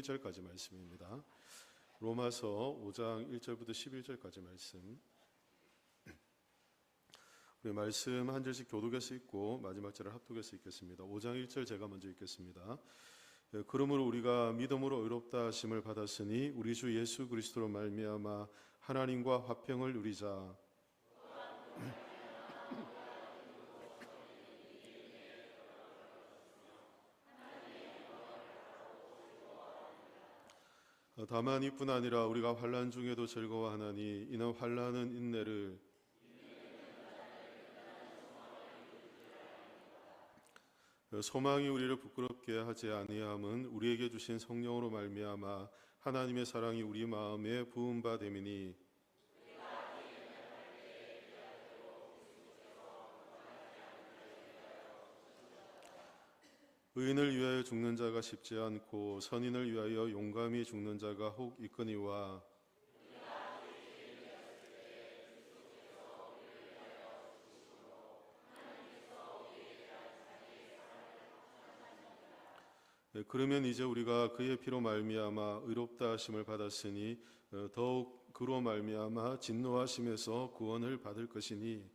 1절까지 말씀입니다. 로마서 5장 1절부터 11절까지 말씀. 우리 말씀 한 절씩 교독해서 읽고 마지막 절을 합독해서 읽겠습니다. 5장 1절 제가 먼저 읽겠습니다. 그러므로 우리가 믿음으로 의롭다 하심을 받았으니 우리 주 예수 그리스도로 말미암아 하나님과 화평을 누리자. 다만 이뿐 아니라 우리가 환난 중에도 즐거워하나니 이는 환난은 인내를, 소망이 우리를 부끄럽게 하지 아니함은 우리에게 주신 성령으로 말미암아 하나님의 사랑이 우리 마음에 부은 바 됨이니, 의인을 위하여 죽는 자가 쉽지 않고 선인을 위하여 용감히 죽는 자가 혹 있거니와, 그러면 이제 우리가 그의 피로 말미암아 의롭다 하심을 받았으니 더욱 그로 말미암아 진노하심에서 구원을 받을 것이니,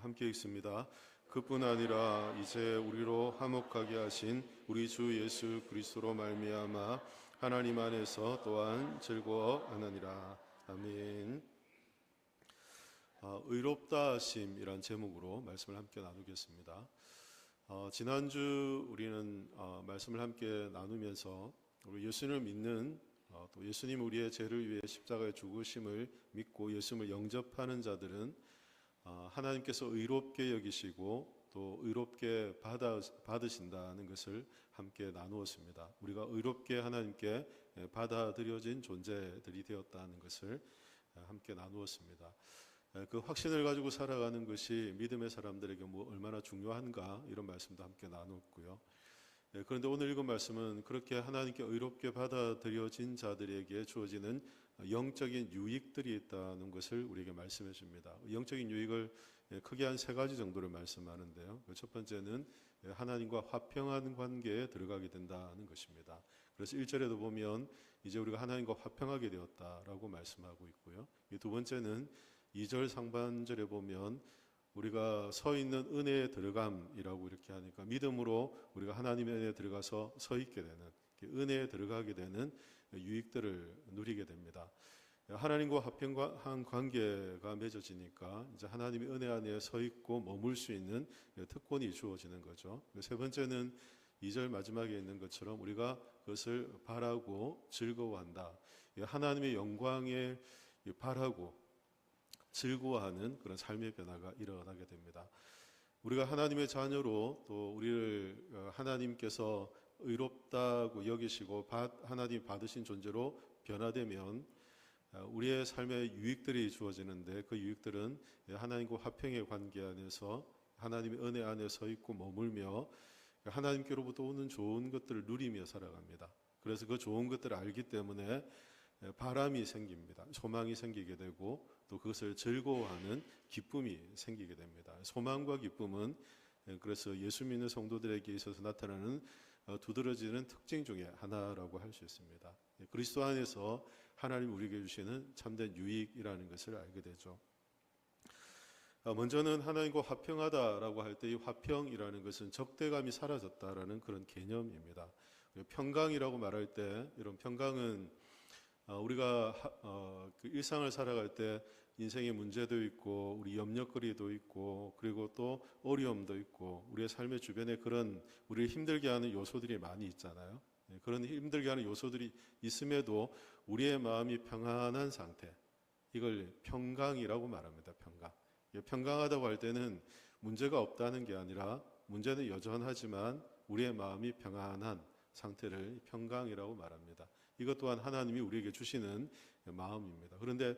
함께 읽습니다. 그뿐 아니라 이제 우리로 화목하게 하신 우리 주 예수 그리스도로 말미암아 하나님 안에서 또한 즐거워하느니라. 아멘. 의롭다 하심이란 제목으로 말씀을 함께 나누겠습니다. 지난주 우리는 말씀을 함께 나누면서 우리 예수님을 믿는 또 예수님 우리의 죄를 위해 십자가에 죽으심을 믿고 예수님을 영접하는 자들은 하나님께서 의롭게 여기시고 또 의롭게 받으신다는 것을 함께 나누었습니다. 우리가 의롭게 하나님께 받아들여진 존재들이 되었다는 것을 함께 나누었습니다. 그 확신을 가지고 살아가는 것이 믿음의 사람들에게 얼마나 중요한가, 이런 말씀도 함께 나눴고요. 그런데 오늘 읽은 말씀은 그렇게 하나님께 의롭게 받아들여진 자들에게 주어지는 영적인 유익들이 있다는 것을 우리에게 말씀해 줍니다. 영적인 유익을 크게 한 3가지 정도를 말씀하는데요. 첫 번째는 하나님과 화평한 관계에 들어가게 된다는 것입니다. 그래서 1절에도 보면 이제 우리가 하나님과 화평하게 되었다라고 말씀하고 있고요. 두 번째는 2절 상반절에 보면 우리가 서 있는 은혜에 들어감이라고 이렇게 하니까 믿음으로 우리가 하나님의 은혜에 들어가서 서 있게 되는, 은혜에 들어가게 되는 유익들을 누리게 됩니다. 하나님과 화평한 관계가 맺어지니까 이제 하나님의 은혜 안에 서 있고 머물 수 있는 특권이 주어지는 거죠. 세 번째는 2절 마지막에 있는 것처럼 우리가 그것을 바라고 즐거워한다. 하나님의 영광에 바라고 즐거워하는 그런 삶의 변화가 일어나게 됩니다. 우리가 하나님의 자녀로 또 우리를 하나님께서 의롭다고 여기시고 하나님이 받으신 존재로 변화되면 우리의 삶의 유익들이 주어지는데, 그 유익들은 하나님과 화평의 관계 안에서 하나님의 은혜 안에 서 있고 머물며 하나님께로부터 오는 좋은 것들을 누리며 살아갑니다. 그래서 그 좋은 것들을 알기 때문에 바람이 생깁니다. 소망이 생기게 되고 또 그것을 즐거워하는 기쁨이 생기게 됩니다. 소망과 기쁨은 그래서 예수 믿는 성도들에게 있어서 나타나는 두드러지는 특징 중에 하나라고 할 수 있습니다. 그리스도 안에서 하나님 우리에게 주시는 참된 유익이라는 것을 알게 되죠. 먼저는 하나님과 화평하다라고 할 때 이 화평이라는 것은 적대감이 사라졌다라는 그런 개념입니다. 평강이라고 말할 때 이런 평강은 우리가 그 일상을 살아갈 때 인생의 문제도 있고 우리 염려거리도 있고 그리고 또 어려움도 있고 우리의 삶의 주변에 그런 우리를 힘들게 하는 요소들이 많이 있잖아요. 그런 힘들게 하는 요소들이 있음에도 우리의 마음이 평안한 상태, 이걸 평강이라고 말합니다. 평강. 평강하다고 할 때는 문제가 없다는 게 아니라 문제는 여전하지만 우리의 마음이 평안한 상태를 평강이라고 말합니다. 이것 또한 하나님이 우리에게 주시는 마음입니다. 그런데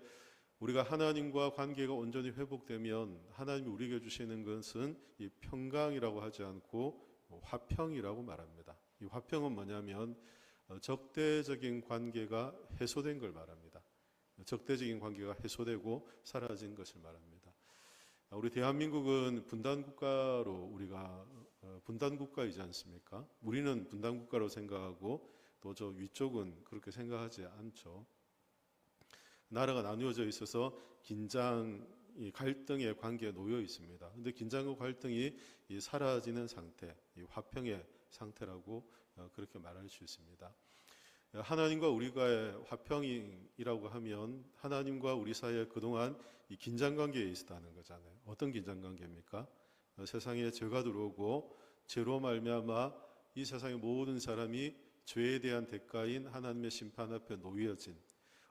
우리가 하나님과 관계가 온전히 회복되면 하나님이 우리에게 주시는 것은 이 평강이라고 하지 않고 화평이라고 말합니다. 이 화평은 뭐냐면 적대적인 관계가 해소된 걸 말합니다. 적대적인 관계가 해소되고 사라진 것을 말합니다. 우리 대한민국은 분단국가로 우리가 분단국가이지 않습니까? 우리는 분단국가로 생각하고 또 저 위쪽은 그렇게 생각하지 않죠. 나라가 나누어져 있어서 이 갈등의 관계에 놓여 있습니다. 그런데 긴장과 갈등이 사라지는 상태, 이 화평의 상태라고 그렇게 말할 수 있습니다. 하나님과 우리가의 화평이라고 하면 하나님과 우리 사이에 그동안 이 긴장관계에 있었다는 거잖아요. 어떤 긴장관계입니까? 세상에 죄가 들어오고 죄로 말미암아 이 세상의 모든 사람이 죄에 대한 대가인 하나님의 심판 앞에 놓여진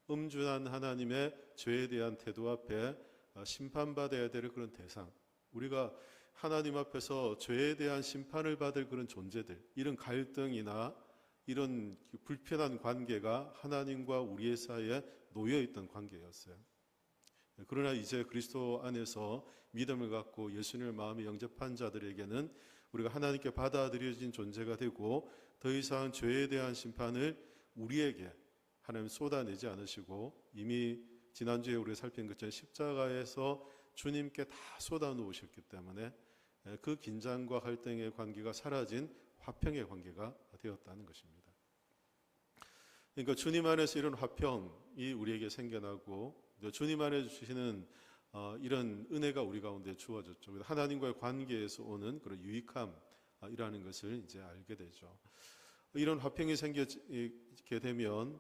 음준한 하나님의 죄에 대한 태도 앞에 심판받아야 될 그런 대상, 우리가 하나님 앞에서 죄에 대한 심판을 받을 그런 존재들, 이런 갈등이나 이런 불편한 관계가 하나님과 우리의 사이에 놓여있던 관계였어요. 그러나 이제 그리스도 안에서 믿음을 갖고 예수님을 마음에 영접한 자들에게는 우리가 하나님께 받아들여진 존재가 되고 더 이상 죄에 대한 심판을 우리에게 하나님 쏟아내지 않으시고 이미 지난주에 우리가 살핀 것처럼 십자가에서 주님께 다 쏟아놓으셨기 때문에 그 긴장과 갈등의 관계가 사라진 화평의 관계가 되었다는 것입니다. 그러니까 주님 안에서 이런 화평이 우리에게 생겨나고 주님 안에 주시는 이런 은혜가 우리 가운데 주어졌죠. 하나님과의 관계에서 오는 그런 유익함이라는 것을 이제 알게 되죠. 이런 화평이 생기게 되면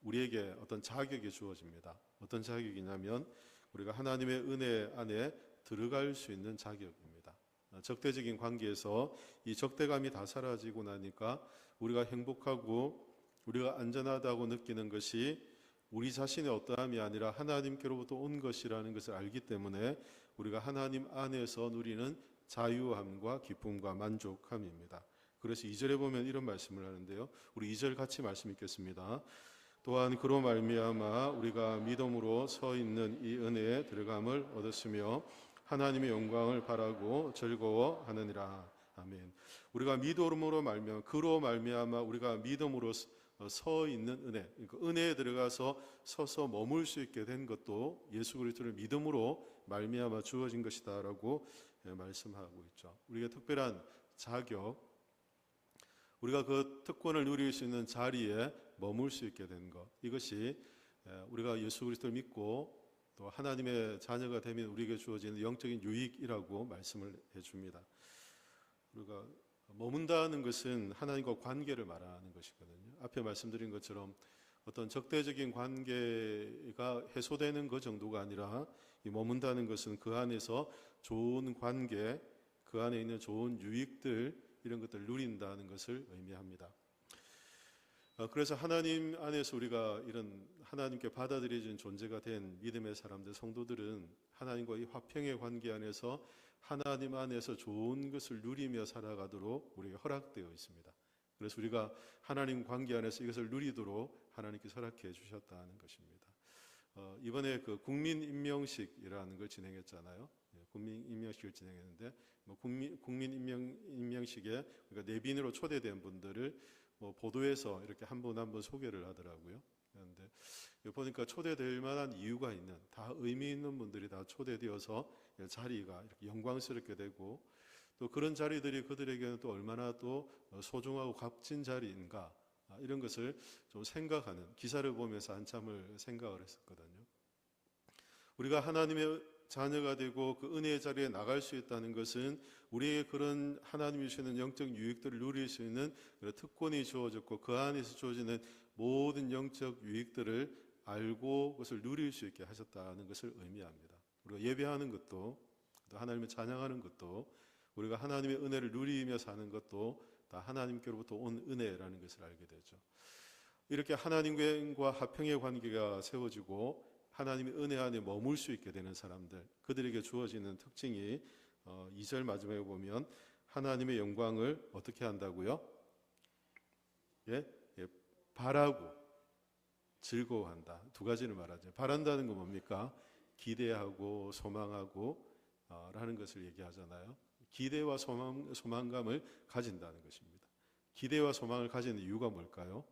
우리에게 어떤 자격이 주어집니다. 어떤 자격이냐면 우리가 하나님의 은혜 안에 들어갈 수 있는 자격입니다. 적대적인 관계에서 이 적대감이 다 사라지고 나니까 우리가 행복하고 우리가 안전하다고 느끼는 것이 우리 자신의 어떠함이 아니라 하나님께로부터 온 것이라는 것을 알기 때문에 우리가 하나님 안에서 누리는 자유함과 기쁨과 만족함입니다. 그래서 2절에 보면 이런 말씀을 하는데요. 우리 2절 같이 말씀 읽겠습니다. 또한 그로 말미암아 우리가 믿음으로 서 있는 이 은혜에 들어감을 얻었으며 하나님의 영광을 바라고 즐거워하느니라. 아멘. 우리가 믿음으로 말미암아 그로 말미암아 우리가 믿음으로 서 있는 은혜, 그러니까 은혜에 들어가서 서서 머물 수 있게 된 것도 예수 그리스도를 믿음으로 말미암아 주어진 것이다라고 말씀하고 있죠. 우리가 특별한 자격, 우리가 그 특권을 누릴 수 있는 자리에 머물 수 있게 된 것, 이것이 우리가 예수 그리스도를 믿고 또 하나님의 자녀가 되면 우리에게 주어지는 영적인 유익이라고 말씀을 해줍니다. 우리가 머문다는 것은 하나님과 관계를 말하는 것이거든요. 앞에 말씀드린 것처럼 어떤 적대적인 관계가 해소되는 것 정도가 아니라 이 머문다는 것은 그 안에서 좋은 관계, 그 안에 있는 좋은 유익들, 이런 것들을 누린다는 것을 의미합니다. 그래서 하나님 안에서 우리가 이런 하나님께 받아들여진 존재가 된 믿음의 사람들, 성도들은 하나님과 이 화평의 관계 안에서 하나님 안에서 좋은 것을 누리며 살아가도록 우리에게 허락되어 있습니다. 그래서 우리가 하나님 관계 안에서 이것을 누리도록 하나님께서 허락해 주셨다는 것입니다. 이번에 그 국민 임명식이라는 걸 진행했잖아요. 국민 임명식을 진행했는데 국민 임명식에 그러니까 내빈으로 초대된 분들을 보도에서 이렇게 한 분 한 분 소개를 하더라고요. 그런데 보니까 초대될 만한 이유가 있는, 다 의미 있는 분들이 다 초대되어서 자리가 이렇게 영광스럽게 되고 또 그런 자리들이 그들에게는 또 얼마나 또 소중하고 값진 자리인가, 이런 것을 좀 생각하는, 기사를 보면서 한참을 생각을 했었거든요. 우리가 하나님의 자녀가 되고 그 은혜의 자리에 나갈 수 있다는 것은 우리에게 그런 하나님이 주시는 영적 유익들을 누릴 수 있는 특권이 주어졌고 그 안에서 주어지는 모든 영적 유익들을 알고 그것을 누릴 수 있게 하셨다는 것을 의미합니다. 우리가 예배하는 것도 또 하나님을 찬양하는 것도 우리가 하나님의 은혜를 누리며 사는 것도 다 하나님께로부터 온 은혜라는 것을 알게 되죠. 이렇게 하나님과 화평의 관계가 세워지고 하나님의 은혜 안에 머물 수 있게 되는 사람들, 그들에게 주어지는 특징이 2절 마지막에 보면 하나님의 영광을 어떻게 한다고요? 바라고 즐거워한다. 두 가지를 말하죠. 바란다는 건 뭡니까? 기대하고 소망하고 라는 것을 얘기하잖아요. 기대와 소망감을 가진다는 것입니다. 기대와 소망을 가지는 이유가 뭘까요?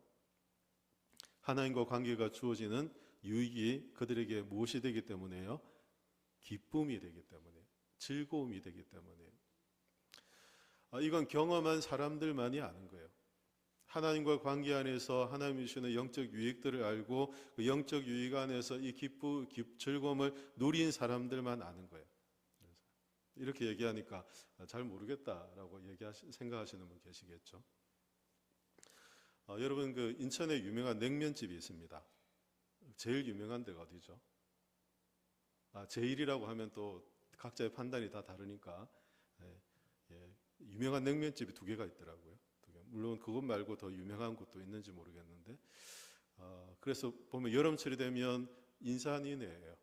하나님과 관계가 주어지는 유익이 그들에게 무엇이 되기 때문에요? 기쁨이 되기 때문에, 즐거움이 되기 때문에. 이건 경험한 사람들만이 아는 거예요. 하나님과 관계 안에서 하나님이 주시는 영적 유익들을 알고 그 영적 유익 안에서 이 즐거움을 누린 사람들만 아는 거예요. 이렇게 얘기하니까 잘 모르겠다라고 생각하시는 분 계시겠죠. 여러분, 그 인천에 유명한 냉면집이 있습니다. 제일 유명한 데가 어디죠? 제일이라고 하면 또 각자의 판단이 다 다르니까 유명한 냉면집이 두 개가 있더라고요. 물론 그것 말고 더 유명한 곳도 있는지 모르겠는데, 그래서 보면 여름철이 되면 인산인해예요.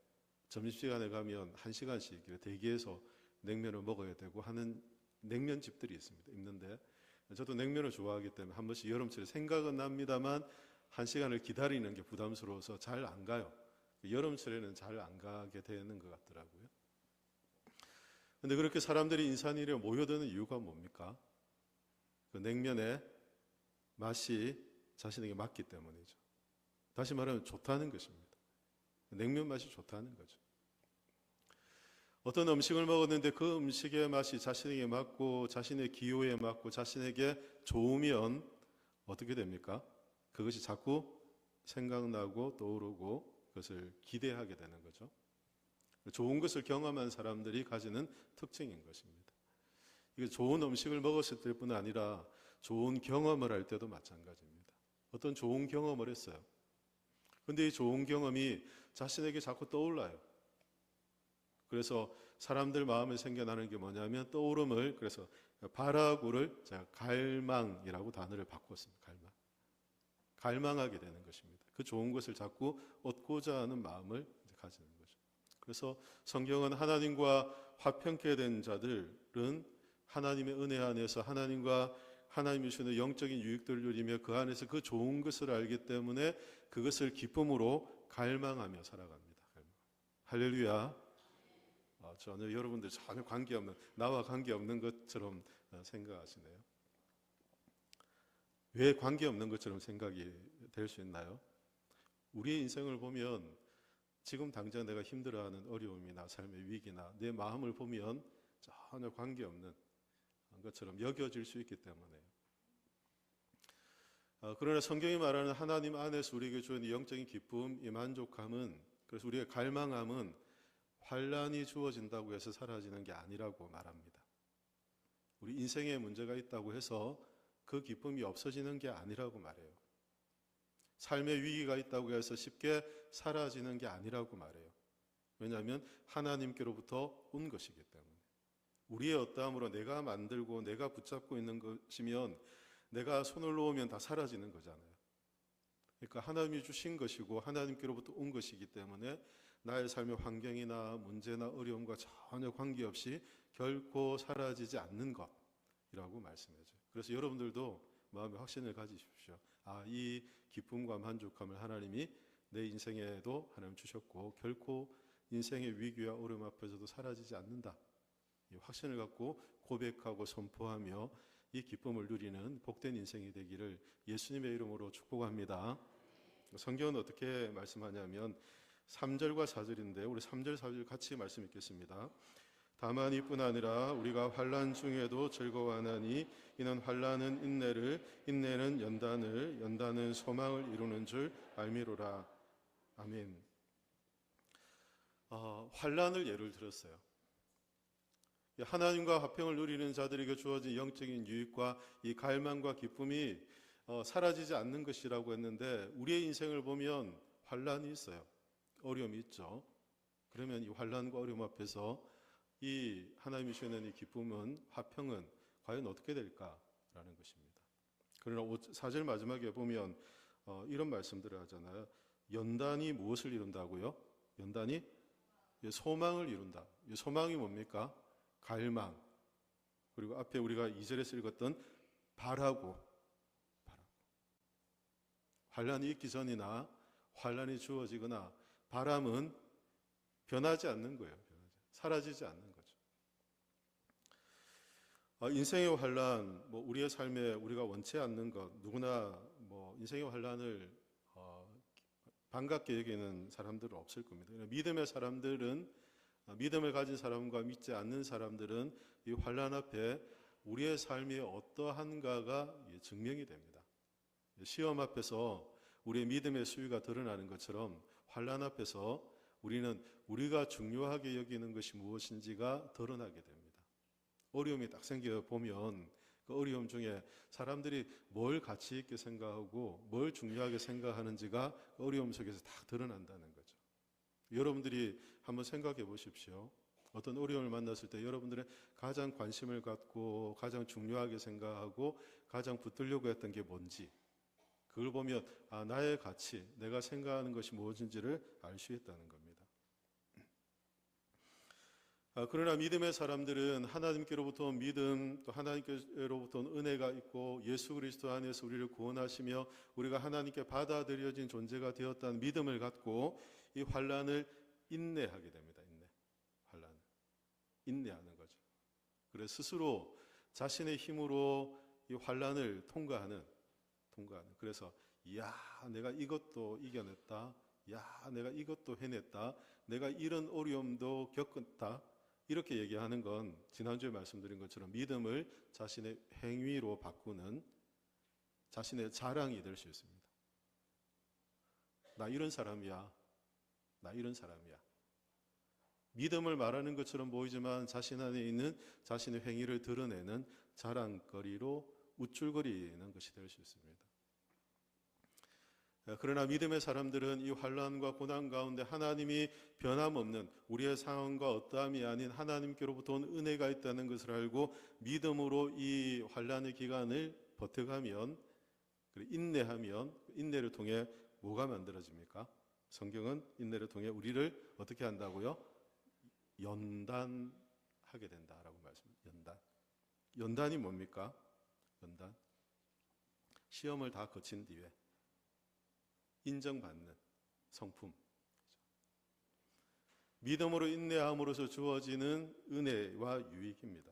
점심시간에 가면 1시간씩 대기해서 냉면을 먹어야 되고 하는 냉면집들이 있는데, 저도 냉면을 좋아하기 때문에 한 번씩 여름철에 생각은 납니다만 1시간을 기다리는 게 부담스러워서 잘 안 가요. 여름철에는 잘 안 가게 되는 것 같더라고요. 근데 그렇게 사람들이 인산인해에 모여드는 이유가 뭡니까? 그 냉면의 맛이 자신에게 맞기 때문이죠. 다시 말하면 좋다는 것입니다. 냉면 맛이 좋다는 거죠. 어떤 음식을 먹었는데 그 음식의 맛이 자신에게 맞고 자신의 기호에 맞고 자신에게 좋으면 어떻게 됩니까? 그것이 자꾸 생각나고 떠오르고 그것을 기대하게 되는 거죠. 좋은 것을 경험한 사람들이 가지는 특징인 것입니다. 이게 좋은 음식을 먹었을 때뿐 아니라 좋은 경험을 할 때도 마찬가지입니다. 어떤 좋은 경험을 했어요. 그런데 이 좋은 경험이 자신에게 자꾸 떠올라요. 그래서 사람들 마음에 생겨나는 게 뭐냐면 떠오름을, 그래서 바라고를 제가 갈망이라고 단어를 바꿨습니다. 갈망하게 되는 것입니다. 그 좋은 것을 자꾸 얻고자 하는 마음을 가지는 거죠. 그래서 성경은 하나님과 화평케 된 자들은 하나님의 은혜 안에서 하나님이 주시는 영적인 유익들을 누리며 그 안에서 그 좋은 것을 알기 때문에 그것을 기쁨으로 갈망하며 살아갑니다. 할렐루야. 전혀 여러분들 전혀 나와 관계없는 것처럼 생각하시네요. 왜 관계없는 것처럼 생각이 될 수 있나요? 우리의 인생을 보면 지금 당장 내가 힘들어하는 어려움이나 삶의 위기나 내 마음을 보면 전혀 관계없는 것처럼 여겨질 수 있기 때문에요. 그러나 성경이 말하는 하나님 안에서 우리에게 주는 영적인 기쁨, 이 만족함은, 그래서 우리의 갈망함은 환란이 주어진다고 해서 사라지는 게 아니라고 말합니다. 우리 인생에 문제가 있다고 해서 그 기쁨이 없어지는 게 아니라고 말해요. 삶의 위기가 있다고 해서 쉽게 사라지는 게 아니라고 말해요. 왜냐하면 하나님께로부터 온 것이기 때문에. 우리의 어떠함으로 내가 만들고 내가 붙잡고 있는 것이면 내가 손을 놓으면 다 사라지는 거잖아요. 그러니까 하나님이 주신 것이고 하나님께로부터 온 것이기 때문에 나의 삶의 환경이나 문제나 어려움과 전혀 관계없이 결코 사라지지 않는 것이라고 말씀해줘요. 그래서 여러분들도 마음의 확신을 가지십시오. 이 기쁨과 만족함을 하나님이 내 인생에도 하나님 주셨고 결코 인생의 위기와 어려움 앞에서도 사라지지 않는다. 이 확신을 갖고 고백하고 선포하며 이 기쁨을 누리는 복된 인생이 되기를 예수님의 이름으로 축복합니다. 성경은 어떻게 말씀하냐면 3절과 4절인데 우리 3절 4절 같이 말씀 읽겠습니다. 다만 이뿐 아니라 우리가 환난 중에도 즐거워하나니 이는 환난은 인내를, 인내는 연단을, 연단은 소망을 이루는 줄 알미로라. 아멘. 환난을 예를 들었어요. 하나님과 화평을 누리는 자들에게 주어진 영적인 유익과 이 갈망과 기쁨이 사라지지 않는 것이라고 했는데 우리의 인생을 보면 환난이 있어요. 어려움이 있죠. 그러면 이 환난과 어려움 앞에서 이 하나님이 주시는 이 기쁨은, 화평은 과연 어떻게 될까라는 것입니다. 그러나 4절 마지막에 보면 이런 말씀들을 하잖아요. 연단이 무엇을 이룬다고요? 연단이 소망을 이룬다. 소망이 뭡니까? 갈망. 그리고 앞에 우리가 2절에서 읽었던 바라고. 환난이 있기 전이나 환난이 주어지거나 바람은 변하지 않는 거예요. 사라지지 않는 거죠. 인생의 환난, 우리의 삶에 우리가 원치 않는 것, 누구나 인생의 환난을 반갑게 여기는 사람들은 없을 겁니다. 믿음의 사람들은, 믿음을 가진 사람과 믿지 않는 사람들은 이 환난 앞에 우리의 삶이 어떠한가가 증명이 됩니다. 시험 앞에서 우리의 믿음의 수위가 드러나는 것처럼 환난 앞에서 우리는 우리가 중요하게 여기는 것이 무엇인지가 드러나게 됩니다. 어려움이 딱 생겨 보면 그 어려움 중에 사람들이 뭘 가치 있게 생각하고 뭘 중요하게 생각하는지가 그 어려움 속에서 다 드러난다는 거죠. 여러분들이 한번 생각해 보십시오. 어떤 어려움을 만났을 때 여러분들의 가장 관심을 갖고 가장 중요하게 생각하고 가장 붙들려고 했던 게 뭔지, 그걸 보면 나의 가치, 내가 생각하는 것이 무엇인지를 알 수 있다는 겁니다. 그러나 믿음의 사람들은 하나님께로부터 온 믿음, 또 하나님께로부터 온 은혜가 있고 예수 그리스도 안에서 우리를 구원하시며 우리가 하나님께 받아들여진 존재가 되었다는 믿음을 갖고 이 환난을 인내하게 됩니다. 환난, 인내하는 거죠. 그래서 스스로 자신의 힘으로 이 환난을 통과하는. 그래서 내가 이것도 이겨냈다. 내가 이것도 해냈다. 내가 이런 어려움도 겪었다. 이렇게 얘기하는 건 지난주에 말씀드린 것처럼 믿음을 자신의 행위로 바꾸는 자신의 자랑이 될 수 있습니다. 나 이런 사람이야. 믿음을 말하는 것처럼 보이지만 자신 안에 있는 자신의 행위를 드러내는 자랑거리로 우쭐거리는 것이 될 수 있습니다. 그러나 믿음의 사람들은 이 환난과 고난 가운데 하나님이 변함없는 우리의 상황과 어떠함이 아닌 하나님께로부터 온 은혜가 있다는 것을 알고 믿음으로 이 환난의 기간을 버텨가면, 인내하면, 인내를 통해 뭐가 만들어집니까? 성경은 인내를 통해 우리를 어떻게 한다고요? 연단하게 된다라고 말씀합니다. 연단이 뭡니까? 연단. 시험을 다 거친 뒤에 인정받는 성품. 믿음으로 인내함으로써 주어지는 은혜와 유익입니다.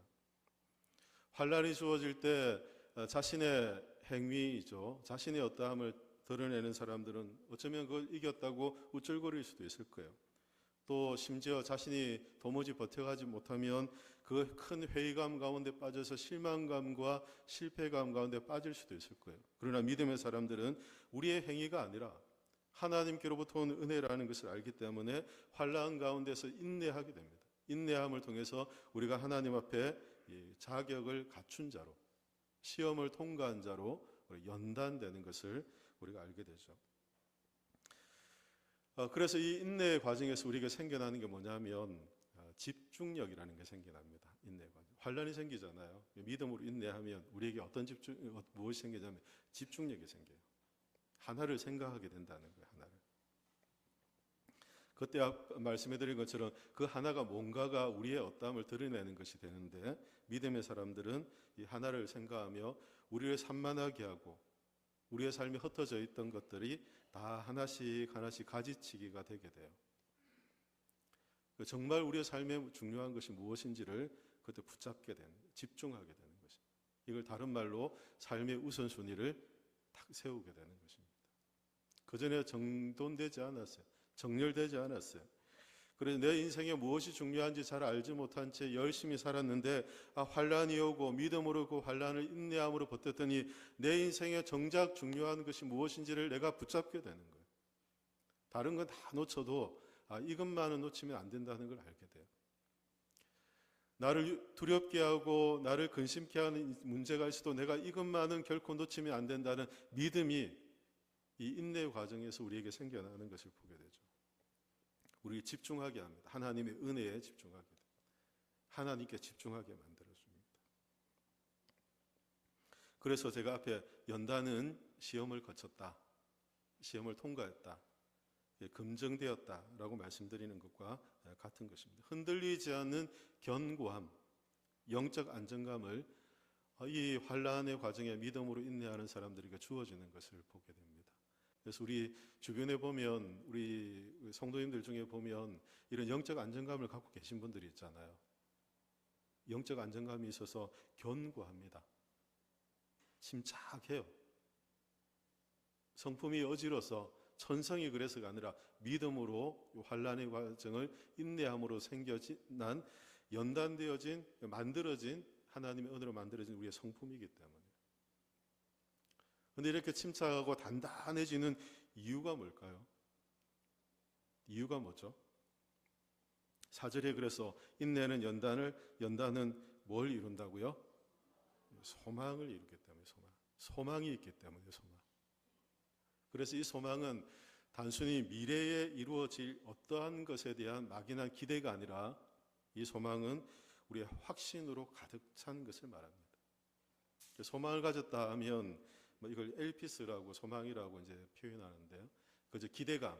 환난이 주어질 때 자신의 행위이죠. 자신의 어떠함을 드러내는 사람들은 어쩌면 그걸 이겼다고 우쭐거릴 수도 있을 거예요. 또 심지어 자신이 도무지 버텨가지 못하면 그 큰 회의감 가운데 빠져서 실망감과 실패감 가운데 빠질 수도 있을 거예요. 그러나 믿음의 사람들은 우리의 행위가 아니라 하나님께로부터 온 은혜라는 것을 알기 때문에 환난 가운데서 인내하게 됩니다. 인내함을 통해서 우리가 하나님 앞에 자격을 갖춘 자로, 시험을 통과한 자로 연단되는 것을 우리가 알게 되죠. 그래서 이 인내의 과정에서 우리에게 생겨나는 게 뭐냐면 집중력이라는 게 생겨납니다. 인내 과정. 환난이 생기잖아요. 믿음으로 인내하면 우리에게 무엇이 생기냐면 집중력이 생겨요. 하나를 생각하게 된다는 거예요. 하나를. 그때 말씀해드린 것처럼 그 하나가 뭔가가 우리의 어떠함을 드러내는 것이 되는데 믿음의 사람들은 이 하나를 생각하며 우리를 산만하게 하고 우리의 삶이 흩어져 있던 것들이 다 하나씩 가지치기가 되게 돼요. 정말 우리의 삶에 중요한 것이 무엇인지를 그때 붙잡게 되는, 집중하게 되는 것입니다. 이걸 다른 말로 삶의 우선순위를 딱 세우게 되는 것입니다. 그전에 정돈되지 않았어요. 정렬되지 않았어요. 그래서 내 인생에 무엇이 중요한지 잘 알지 못한 채 열심히 살았는데 환난이 오고 믿음으로 그 환난을 인내함으로 버텼더니 내 인생에 정작 중요한 것이 무엇인지를 내가 붙잡게 되는 거예요. 다른 건 다 놓쳐도 이것만은 놓치면 안 된다는 걸 알게 돼요. 나를 두렵게 하고 나를 근심케 하는 문제가 있어도 내가 이것만은 결코 놓치면 안 된다는 믿음이 이 인내 과정에서 우리에게 생겨나는 것을 보게 되죠. 우리에게 집중하게 합니다. 하나님의 은혜에 집중하게 됩니다. 하나님께 집중하게 만들어줍니다. 그래서 제가 앞에 연단은 시험을 거쳤다, 시험을 통과했다, 검증되었다라고 말씀드리는 것과 같은 것입니다. 흔들리지 않는 견고함, 영적 안정감을 이 환난의 과정에 믿음으로 인내하는 사람들에게 주어지는 것을 보게 됩니다. 그래서 우리 주변에 보면 우리 성도님들 중에 보면 이런 영적 안정감을 갖고 계신 분들이 있잖아요. 영적 안정감이 있어서 견고합니다. 침착해요. 성품이 어지러서 천성이 그래서가 아니라 믿음으로 환란의 과정을 인내함으로 생겨난 연단되어진 만들어진 하나님의 은혜로 만들어진 우리의 성품이기 때문에. 그런데 이렇게 침착하고 단단해지는 이유가 뭘까요? 이유가 뭐죠? 4절에 그래서 인내는 연단은 뭘 이룬다고요? 소망을 이루기 때문에. 소망이 있기 때문에. 그래서 이 소망은 단순히 미래에 이루어질 어떠한 것에 대한 막연한 기대가 아니라 이 소망은 우리의 확신으로 가득 찬 것을 말합니다. 소망을 가졌다 하면 이걸 엘피스라고 소망이라고 이제 표현하는데요. 그저 기대감,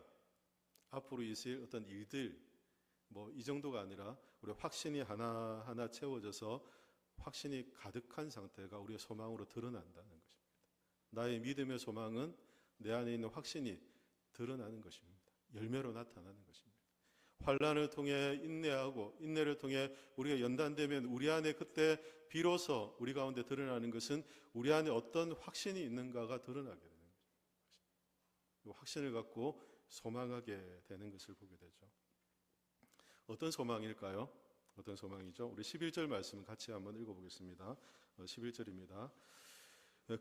앞으로 있을 어떤 일들, 이 정도가 아니라 우리 확신이 하나하나 채워져서 확신이 가득한 상태가 우리의 소망으로 드러난다는 것입니다. 나의 믿음의 소망은 내 안에 있는 확신이 드러나는 것입니다. 열매로 나타나는 것입니다. 환난을 통해 인내하고 인내를 통해 우리가 연단되면 우리 안에 그때 비로소 우리 가운데 드러나는 것은 우리 안에 어떤 확신이 있는가가 드러나게 되는 것입니다. 이 확신을 갖고 소망하게 되는 것을 보게 되죠. 어떤 소망일까요? 어떤 소망이죠? 우리 11절 말씀 같이 한번 읽어보겠습니다. 11절입니다.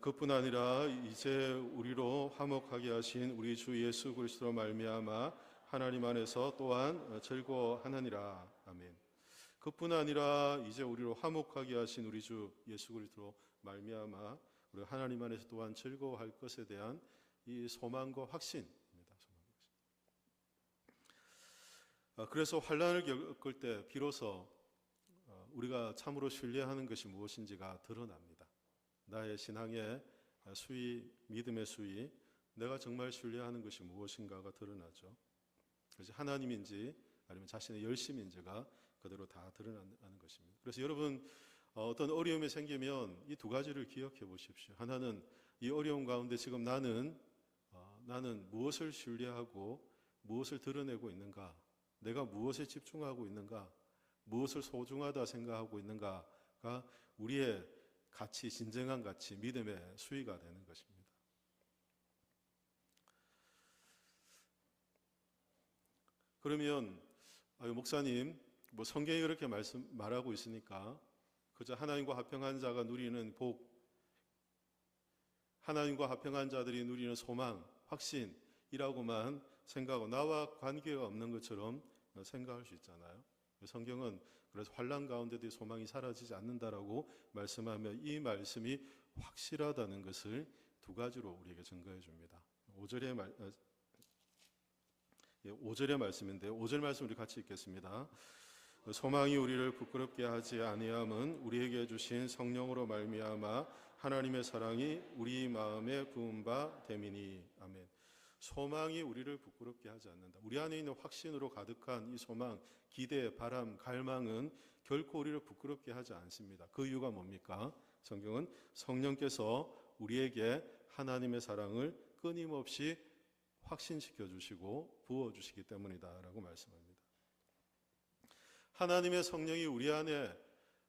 그뿐 아니라 이제 우리로 화목하게 하신 우리 주 예수 그리스도로 말미암아 하나님 안에서 또한 즐거워하느니라. 아멘. 그뿐 아니라 이제 우리로 화목하게 하신 우리 주 예수 그리스도로 말미암아 우리 하나님 안에서 또한 즐거워할 것에 대한 이 소망과 확신입니다. 그래서 환난을 겪을 때 비로소 우리가 참으로 신뢰하는 것이 무엇인지가 드러납니다. 나의 신앙의 수위, 믿음의 수위, 내가 정말 신뢰하는 것이 무엇인가가 드러나죠. 그래서 하나님인지 아니면 자신의 열심인지가 그대로 다 드러나는 것입니다. 그래서 여러분 어떤 어려움이 생기면 이 두 가지를 기억해 보십시오. 하나는 이 어려움 가운데 지금 나는 무엇을 신뢰하고 무엇을 드러내고 있는가, 내가 무엇에 집중하고 있는가, 무엇을 소중하다 생각하고 있는가가 우리의 가치, 진정한 가치, 믿음의 수위가 되는 것입니다. 그러면 목사님, 성경이 그렇게 말하고 있으니까 그저 하나님과 합평한 자가 누리는 복, 하나님과 합평한 자들이 누리는 소망, 확신이라고만 생각하고 나와 관계가 없는 것처럼 생각할 수 있잖아요. 성경은 그래서 환난 가운데도 소망이 사라지지 않는다라고 말씀하며 이 말씀이 확실하다는 것을 두 가지로 우리에게 증거해 줍니다. 5절의 말씀인데요. 5절 말씀 우리 같이 읽겠습니다. 소망이 우리를 부끄럽게 하지 아니함은 우리에게 주신 성령으로 말미암아 하나님의 사랑이 우리 마음에 부은 바 됨이니. 아멘. 소망이 우리를 부끄럽게 하지 않는다. 우리 안에 있는 확신으로 가득한 이 소망, 기대, 바람, 갈망은 결코 우리를 부끄럽게 하지 않습니다. 그 이유가 뭡니까? 성경은 성령께서 우리에게 하나님의 사랑을 끊임없이 확신시켜 주시고 부어 주시기 때문이다라고 말씀합니다. 하나님의 성령이 우리 안에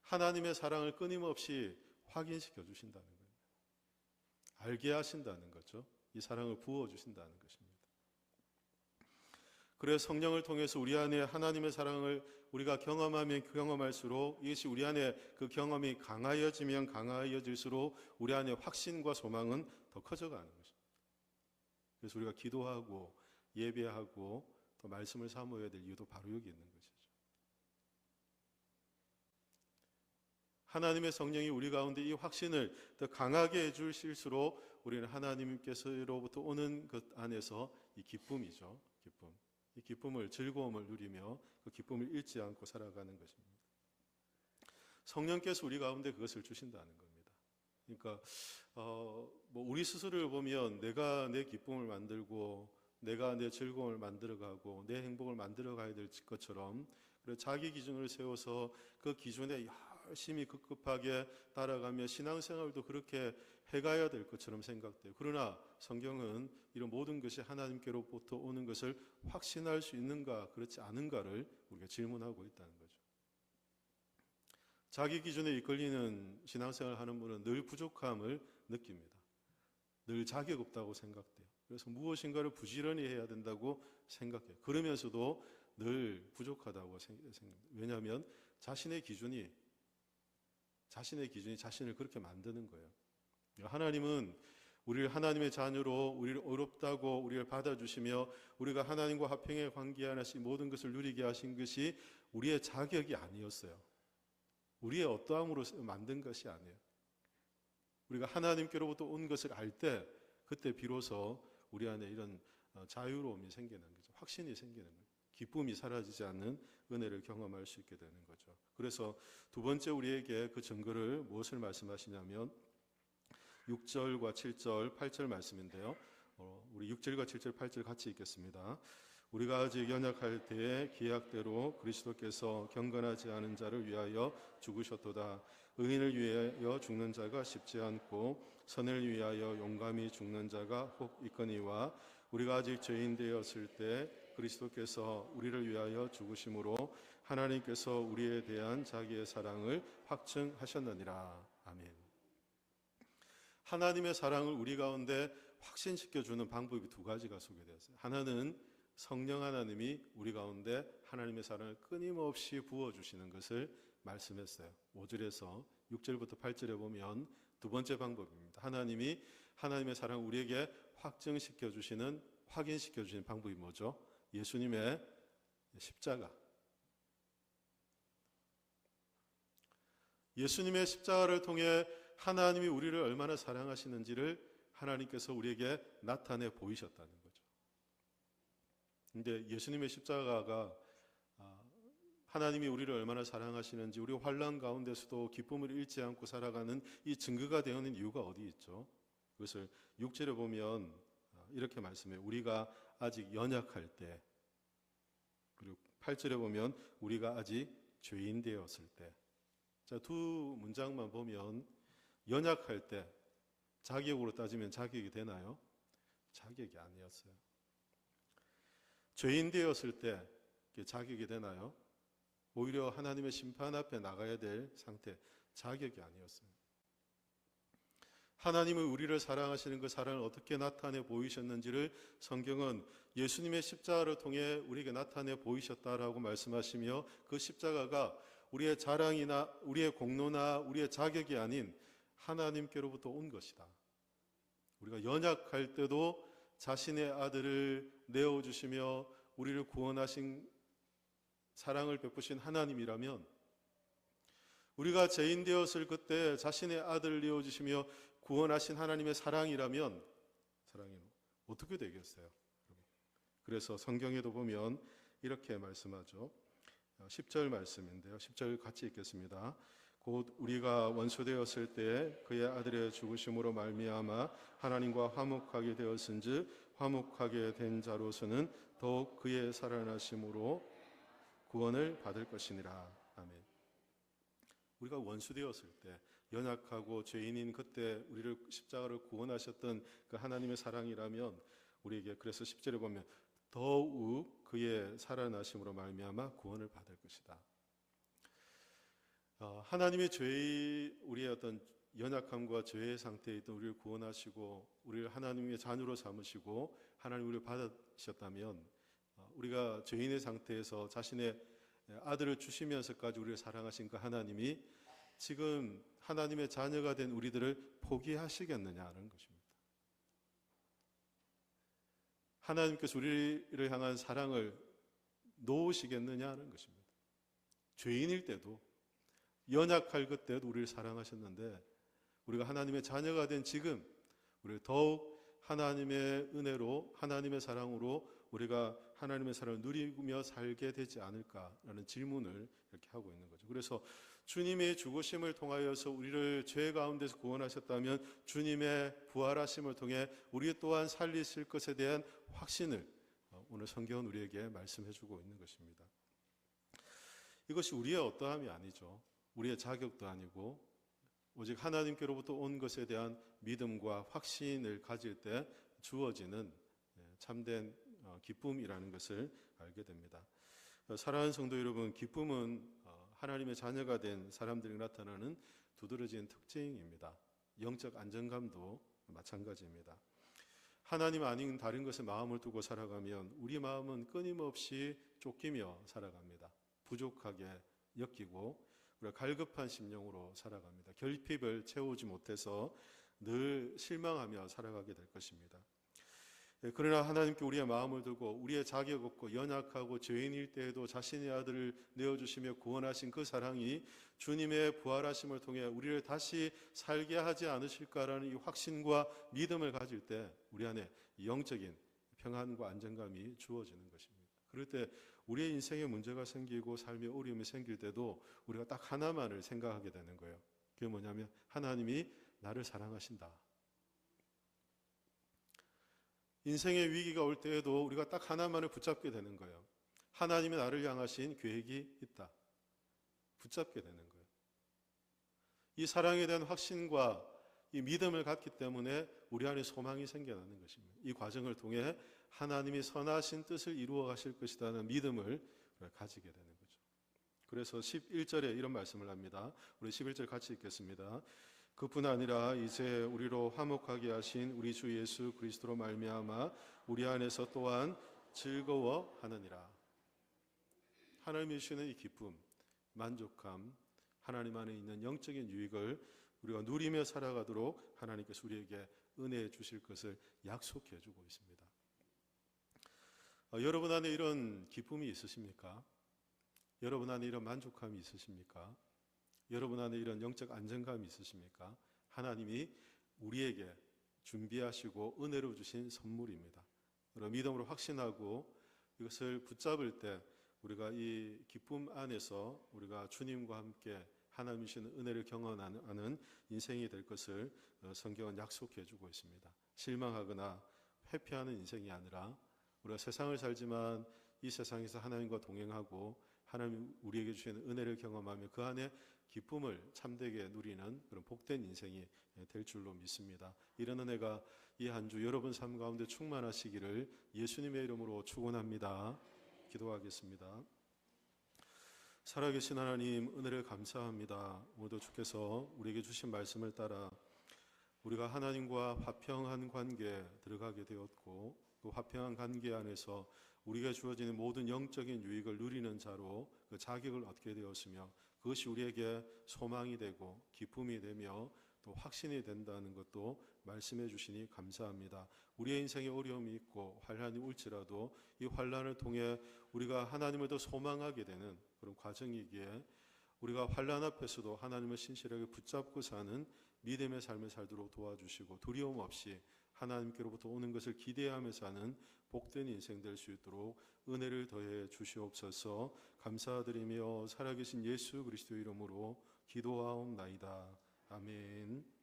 하나님의 사랑을 끊임없이 확인시켜 주신다는 거예요. 알게 하신다는 거죠. 이 사랑을 부어 주신다는 것입니다. 그래서 성령을 통해서 우리 안에 하나님의 사랑을 우리가 경험하면 경험할수록 이것이 우리 안에 그 경험이 강하여지면 강하여질수록 우리 안에 확신과 소망은 더 커져가는 것입니다. 그래서 우리가 기도하고 예배하고 또 말씀을 사모해야 될 이유도 바로 여기 있는 것이죠. 하나님의 성령이 우리 가운데 이 확신을 더 강하게 해주실수록 우리는 하나님께서로부터 오는 것 안에서 이 기쁨이죠. 이 기쁨을, 즐거움을 누리며 그 기쁨을 잃지 않고 살아가는 것입니다. 성령께서 우리 가운데 그것을 주신다는 겁니다. 그러니까 우리 스스로를 보면 내가 내 기쁨을 만들고 내가 내 즐거움을 만들어가고 내 행복을 만들어가야 될 것처럼 자기 기준을 세워서 그 기준에 열심히 급급하게 따라가며 신앙생활도 그렇게 해가야 될 것처럼 생각돼요. 그러나 성경은 이런 모든 것이 하나님께로부터 오는 것을 확신할 수 있는가 그렇지 않은가를 우리가 질문하고 있다는 거죠. 자기 기준에 이끌리는 신앙생활을 하는 분은 늘 부족함을 느낍니다. 늘 자격 없다고 생각돼요. 그래서 무엇인가를 부지런히 해야 된다고 생각해요. 그러면서도 늘 부족하다고 생각해요. 왜냐하면 자신의 기준이 자신을 그렇게 만드는 거예요. 하나님은 우리를 하나님의 자녀로 우리를 어렵다고 우리를 받아주시며 우리가 하나님과 화평의 관계 안에서 모든 것을 누리게 하신 것이 우리의 자격이 아니었어요. 우리의 어떠함으로 만든 것이 아니에요. 우리가 하나님께로부터 온 것을 알 때 그때 비로소 우리 안에 이런 자유로움이 생기는 거죠. 확신이 생기는 거예요. 기쁨이 사라지지 않는 은혜를 경험할 수 있게 되는 거죠. 그래서 두 번째 우리에게 그 증거를 무엇을 말씀하시냐면 6절과 7절, 8절 말씀인데요. 우리 6절과 7절, 8절 같이 읽겠습니다. 우리가 아직 연약할 때에 기약대로 그리스도께서 경건하지 않은 자를 위하여 죽으셨도다. 의인을 위하여 죽는 자가 쉽지 않고 선을 위하여 용감히 죽는 자가 혹 있거니와 우리가 아직 죄인 되었을 때 그리스도께서 우리를 위하여 죽으심으로 하나님께서 우리에 대한 자기의 사랑을 확증하셨느니라. 아멘. 하나님의 사랑을 우리 가운데 확신시켜주는 방법이 두 가지가 소개되었어요. 하나는 성령 하나님이 우리 가운데 하나님의 사랑을 끊임없이 부어주시는 것을 말씀했어요. 5절에서 6절부터 8절에 보면 두 번째 방법입니다. 하나님이 하나님의 사랑을 우리에게 확증시켜주시는, 확인시켜주시는 방법이 뭐죠? 예수님의 십자가. 예수님의 십자가를 통해 하나님이 우리를 얼마나 사랑하시는지를 하나님께서 우리에게 나타내 보이셨다는 거죠. 근데 예수님의 십자가가 하나님이 우리를 얼마나 사랑하시는지 우리 환난 가운데서도 기쁨을 잃지 않고 살아가는 이 증거가 되는 이유가 어디 있죠? 그것을 6절에 보면 이렇게 말씀해요. 우리가 아직 연약할 때, 그리고 8절에 보면 우리가 아직 죄인 되었을 때. 자, 두 문장만 보면 연약할 때 자격으로 따지면 자격이 되나요? 자격이 아니었어요. 죄인 되었을 때 자격이 되나요? 오히려 하나님의 심판 앞에 나가야 될 상태, 자격이 아니었어요. 하나님은 우리를 사랑하시는 그 사랑을 어떻게 나타내 보이셨는지를 성경은 예수님의 십자가를 통해 우리에게 나타내 보이셨다라고 말씀하시며 그 십자가가 우리의 자랑이나 우리의 공로나 우리의 자격이 아닌 하나님께로부터 온 것이다. 우리가 연약할 때도 자신의 아들을 내어주시며 우리를 구원하신 사랑을 베푸신 하나님이라면 우리가 죄인 되었을 그때 자신의 아들을 내어주시며 구원하신 하나님의 사랑이라면 어떻게 되겠어요? 그래서 성경에도 보면 이렇게 말씀하죠. 10절 말씀인데요. 10절 같이 읽겠습니다. 곧 우리가 원수 되었을 때 그의 아들의 죽으심으로 말미암아 하나님과 화목하게 되었은즉 화목하게 된 자로서는 더욱 그의 살아나심으로 구원을 받을 것이니라. 아멘. 우리가 원수 되었을 때 연약하고 죄인인 그때 우리를 십자가로 구원하셨던 그 하나님의 사랑이라면 우리에게 그래서 10절에 보면 더욱 그의 살아나심으로 말미암아 구원을 받을 것이다. 하나님의 우리의 어떤 연약함과 죄의 상태에 있던 우리를 구원하시고 우리를 하나님의 자녀로 삼으시고 하나님 우리를 받으셨다면 우리가 죄인의 상태에서 자신의 아들을 주시면서까지 우리를 사랑하신 그 하나님이 지금 하나님의 자녀가 된 우리들을 포기하시겠느냐는 것입니다. 하나님께서 우리를 향한 사랑을 놓으시겠느냐는 것입니다. 죄인일 때도 연약할 그때도 우리를 사랑하셨는데 우리가 하나님의 자녀가 된 지금 우리를 더욱 하나님의 은혜로 하나님의 사랑으로 우리가 하나님의 사랑을 누리며 살게 되지 않을까라는 질문을 이렇게 하고 있는 거죠. 그래서 주님의 죽으심을 통하여서 우리를 죄 가운데서 구원하셨다면 주님의 부활하심을 통해 우리 또한 살리실 것에 대한 확신을 오늘 성경은 우리에게 말씀해 주고 있는 것입니다. 이것이 우리의 어떠함이 아니죠. 우리의 자격도 아니고 오직 하나님께로부터 온 것에 대한 믿음과 확신을 가질 때 주어지는 참된 기쁨이라는 것을 알게 됩니다. 사랑하는 성도 여러분, 기쁨은 하나님의 자녀가 된 사람들이 나타나는 두드러진 특징입니다. 영적 안정감도 마찬가지입니다. 하나님 아닌 다른 것에 마음을 두고 살아가면 우리 마음은 끊임없이 쫓기며 살아갑니다. 부족하게 엮이고 우리가 갈급한 심령으로 살아갑니다. 결핍을 채우지 못해서 늘 실망하며 살아가게 될 것입니다. 그러나 하나님께 우리의 마음을 두고 우리의 자격 없고 연약하고 죄인일 때에도 자신의 아들을 내어주시며 구원하신 그 사랑이 주님의 부활하심을 통해 우리를 다시 살게 하지 않으실까라는 이 확신과 믿음을 가질 때 우리 안에 영적인 평안과 안정감이 주어지는 것입니다. 그럴 때 우리의 인생에 문제가 생기고 삶에 어려움이 생길 때도 우리가 딱 하나만을 생각하게 되는 거예요. 그게 뭐냐면 하나님이 나를 사랑하신다. 인생의 위기가 올 때에도 우리가 딱 하나만을 붙잡게 되는 거예요. 하나님이 나를 향하신 계획이 있다. 붙잡게 되는 거예요. 이 사랑에 대한 확신과 이 믿음을 갖기 때문에 우리 안에 소망이 생겨나는 것입니다. 이 과정을 통해 하나님이 선하신 뜻을 이루어 가실 것이라는 믿음을 가지게 되는 거죠. 그래서 11절에 이런 말씀을 합니다. 우리 11절 같이 읽겠습니다. 그뿐 아니라 이제 우리로 화목하게 하신 우리 주 예수 그리스도로 말미암아 우리 안에서 또한 즐거워하느니라. 하나님이 주시는 이 기쁨, 만족함, 하나님 안에 있는 영적인 유익을 우리가 누리며 살아가도록 하나님께서 우리에게 은혜해 주실 것을 약속해 주고 있습니다. 여러분 안에 이런 기쁨이 있으십니까? 여러분 안에 이런 만족함이 있으십니까? 여러분 안에 이런 영적 안정감이 있으십니까? 하나님이 우리에게 준비하시고 은혜로 주신 선물입니다. 여러분 믿음으로 확신하고 이것을 붙잡을 때 우리가 이 기쁨 안에서 우리가 주님과 함께 하나님이 주시는 은혜를 경험하는 인생이 될 것을 성경은 약속해 주고 있습니다. 실망하거나 회피하는 인생이 아니라 우리가 세상을 살지만 이 세상에서 하나님과 동행하고 하나님 우리에게 주시는 은혜를 경험하며 그 안에 기쁨을 참되게 누리는 그런 복된 인생이 될 줄로 믿습니다. 이런 은혜가 이 한 주 여러분 삶 가운데 충만하시기를 예수님의 이름으로 축원합니다. 기도하겠습니다. 살아계신 하나님 은혜를 감사합니다. 오늘도 주께서 우리에게 주신 말씀을 따라 우리가 하나님과 화평한 관계에 들어가게 되었고 그 화평한 관계 안에서 우리가 주어지는 모든 영적인 유익을 누리는 자로 그 자격을 얻게 되었으며 그것이 우리에게 소망이 되고 기쁨이 되며 또 확신이 된다는 것도 말씀해 주시니 감사합니다. 우리의 인생에 어려움이 있고 환난이 올지라도 이 환난을 통해 우리가 하나님을 더 소망하게 되는 그런 과정이기에 우리가 환난 앞에서도 하나님을 신실하게 붙잡고 사는 믿음의 삶을 살도록 도와주시고 두려움 없이 하나님께로부터 오는 것을 기대하며 사는 복된 인생 될 수 있도록 은혜를 더해 주시옵소서. 감사드리며 살아계신 예수 그리스도 이름으로 기도하옵나이다. 아멘.